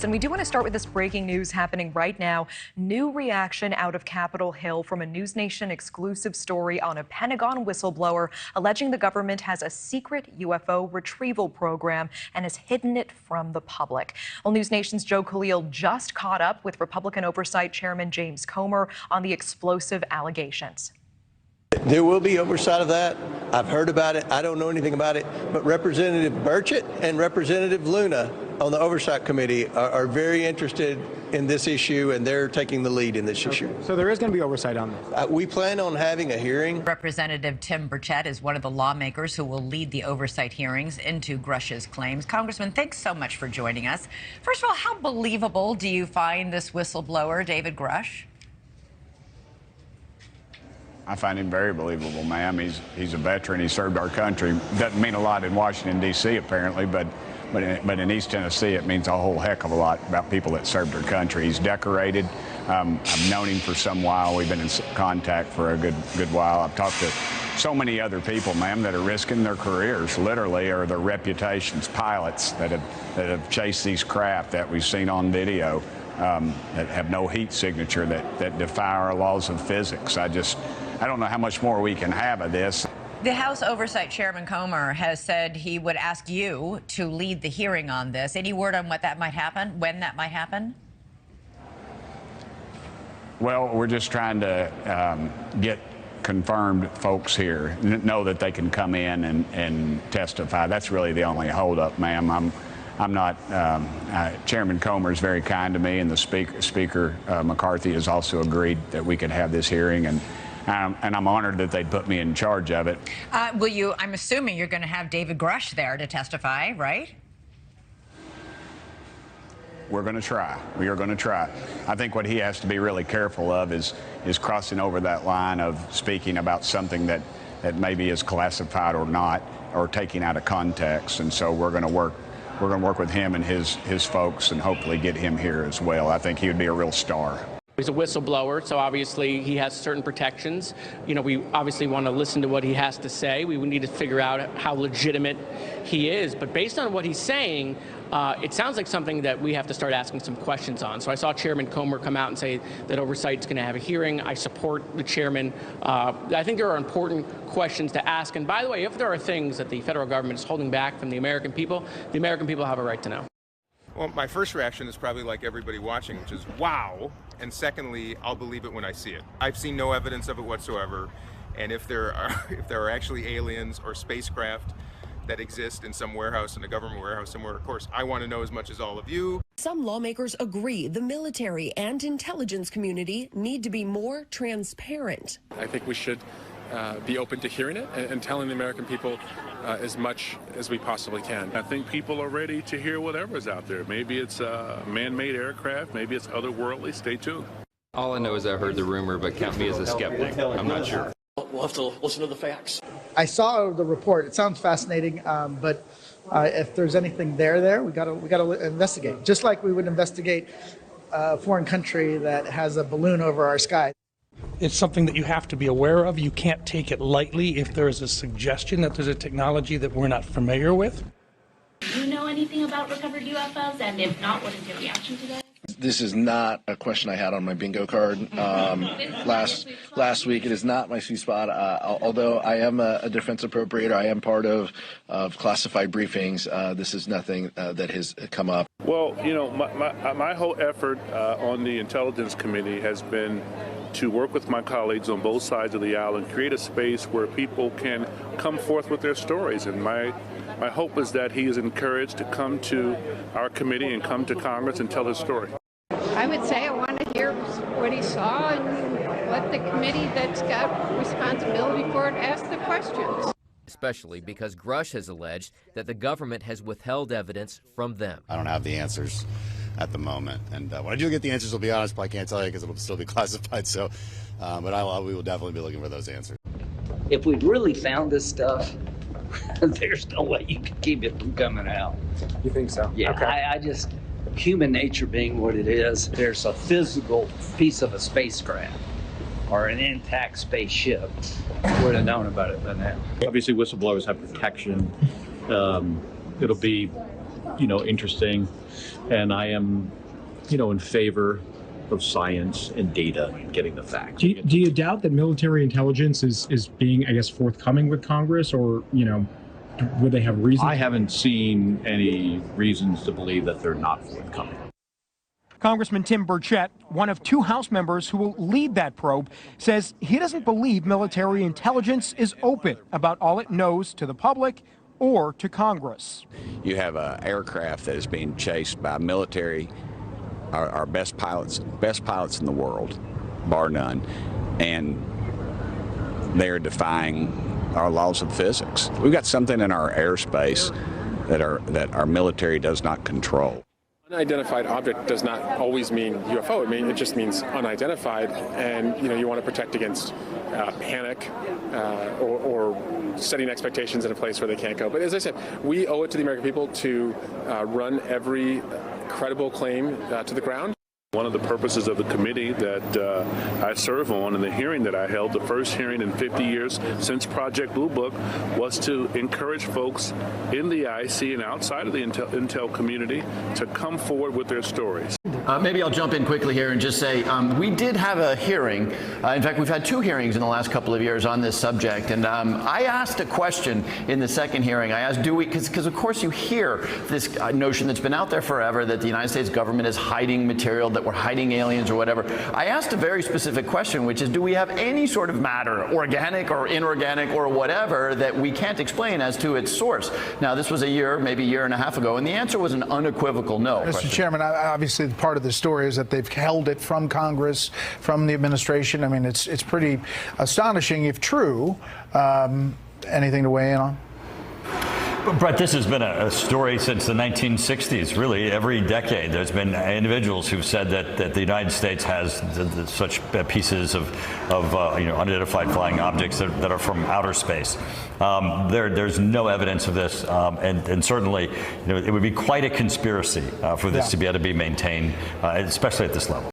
And we do want to start with this breaking news happening right now. New reaction out of Capitol Hill from a News Nation exclusive story on a Pentagon whistleblower alleging the government has a secret UFO retrieval program and has hidden it from the public. Well, News Nation's Joe Khalil just caught up with Republican Oversight Chairman James Comer on the explosive allegations. There will be oversight of that. I've heard about it. I don't know anything about it. But Representative Burchett and Representative Luna on the Oversight Committee are very interested in this issue, and they're taking the lead in this issue. So there is going to be oversight on this? We plan on having a hearing. Representative Tim Burchett is one of the lawmakers who will lead the oversight hearings into Grush's claims. Congressman, thanks so much for joining us. First of all, how believable do you find this whistleblower, David Grush? I find him very believable, ma'am. He's a veteran. He served our country. Doesn't mean a lot in Washington, D.C., apparently, but in East Tennessee, it means a whole heck of a lot about people that served our country. He's decorated. I've known him for some while. We've been in contact for a good while. I've talked to so many other people, ma'am, that are risking their careers, literally, or their reputations, pilots that have chased these craft that we've seen on video. That have no heat signature, that defy our laws of physics. I don't know how much more we can have of this. The House Oversight Chairman Comer has said he would ask you to lead the hearing on this. Any word on what that might happen, when that might happen? Well, we're just trying to get confirmed folks here, know that they can come in and testify. That's really the only holdup, ma'am. I'm not, Chairman Comer is very kind to me, and the Speaker McCarthy has also agreed that we could have this hearing, and I'm honored that they'd put me in charge of it. I'm assuming you're going to have David Grush there to testify, right? We're going to try. We are going to try. I think what he has to be really careful of is crossing over that line of speaking about something that maybe is classified or not, or taking out of context, and so we're going to work with him and his folks and hopefully get him here as well. I think he would be a real star. He's a whistleblower, so obviously he has certain protections. You know, we obviously want to listen to what he has to say. We would need to figure out how legitimate he is. But based on what he's saying, it sounds like something that we have to start asking some questions on. So I saw Chairman Comer come out and say that Oversight's going to have a hearing. I support the chairman. I think there are important questions to ask. And by the way, if there are things that the federal government is holding back from the American people have a right to know. Well, my first reaction is probably like everybody watching, which is wow. And secondly, I'll believe it when I see it. I've seen no evidence of it whatsoever. And if there are actually aliens or spacecraft that exist in some warehouse, in a government warehouse somewhere, of course, I want to know as much as all of you. Some lawmakers agree the military and intelligence community need to be more transparent. I think we should be open to hearing it and telling the American people as much as we possibly can. I think people are ready to hear whatever's out there. Maybe it's a man-made aircraft, maybe it's otherworldly. Stay tuned. All I know is I heard the rumor, but count me as a skeptic. I'm not sure. We'll have to listen to the facts. I saw the report. It sounds fascinating, but if there's anything there, we gotta investigate. Just like we would investigate a foreign country that has a balloon over our sky. It's something that you have to be aware of. You can't take it lightly if there is a suggestion that there's a technology that we're not familiar with. Do you know anything about recovered UFOs? And if not, what is your reaction to that? This is not a question I had on my bingo card last week. It is not my sweet spot. Although I am a defense appropriator, I am part of classified briefings. This is nothing that has come up. Well, you know, my whole effort on the Intelligence Committee has been to work with my colleagues on both sides of the aisle and create a space where people can come forth with their stories. And my hope is that he is encouraged to come to our committee and come to Congress and tell his story. I would say I want to hear what he saw and let the committee that's got responsibility for it ask the questions. Especially because Grush has alleged that the government has withheld evidence from them. I don't have the answers at the moment, and when I do get the answers, I'll be honest, but I can't tell you because it'll still be classified. So, but we will definitely be looking for those answers. If we really found this stuff, there's no way you can keep it from coming out. You think so? Yeah, okay. I just, human nature being what it is, there's a physical piece of a spacecraft or an intact spaceship. Would have known about it by now. Obviously, whistleblowers have protection. It'll be, interesting And I am, in favor of science and data, getting the facts. Do you doubt that military intelligence is being, I guess, forthcoming with Congress, or, would they have reasons? I haven't seen any reasons to believe that they're not forthcoming. Congressman Tim Burchett, one of 2 House members who will lead that probe, says he doesn't believe military intelligence is open about all it knows to the public or to Congress. You have an aircraft that is being chased by military, our best pilots in the world, bar none, and they're defying our laws of physics. We've got something in our airspace that our military does not control. Unidentified object does not always mean UFO. It just means unidentified, and you want to protect against panic or setting expectations in a place where they can't go. But as I said, we owe it to the American people to run every credible claim to the ground. One of the purposes of the committee that I serve on, and the hearing that I held, the first hearing in 50 years since Project Blue Book, was to encourage folks in the IC and outside of the intel community to come forward with their stories. Maybe I'll jump in quickly here and just say we did have a hearing. In fact, we've had 2 hearings in the last couple of years on this subject. And I asked a question in the second hearing. I asked, because of course you hear this notion that's been out there forever that the United States government is hiding material, that we're hiding aliens or whatever. I asked a very specific question, which is, do we have any sort of matter, organic or inorganic or whatever, that we can't explain as to its source? Now, this was a year, maybe a year and a half ago, and the answer was an unequivocal no. Mr. Chairman, obviously part of the story is that they've held it from Congress, from the administration. I mean, it's pretty astonishing if true. Anything to weigh in on? Brett, this has been a story since the 1960s. Really, every decade there's been individuals who've said that the United States has such pieces of unidentified flying objects that are from outer space. There's no evidence of this, and certainly it would be quite a conspiracy for this to be able to be maintained, especially at this level.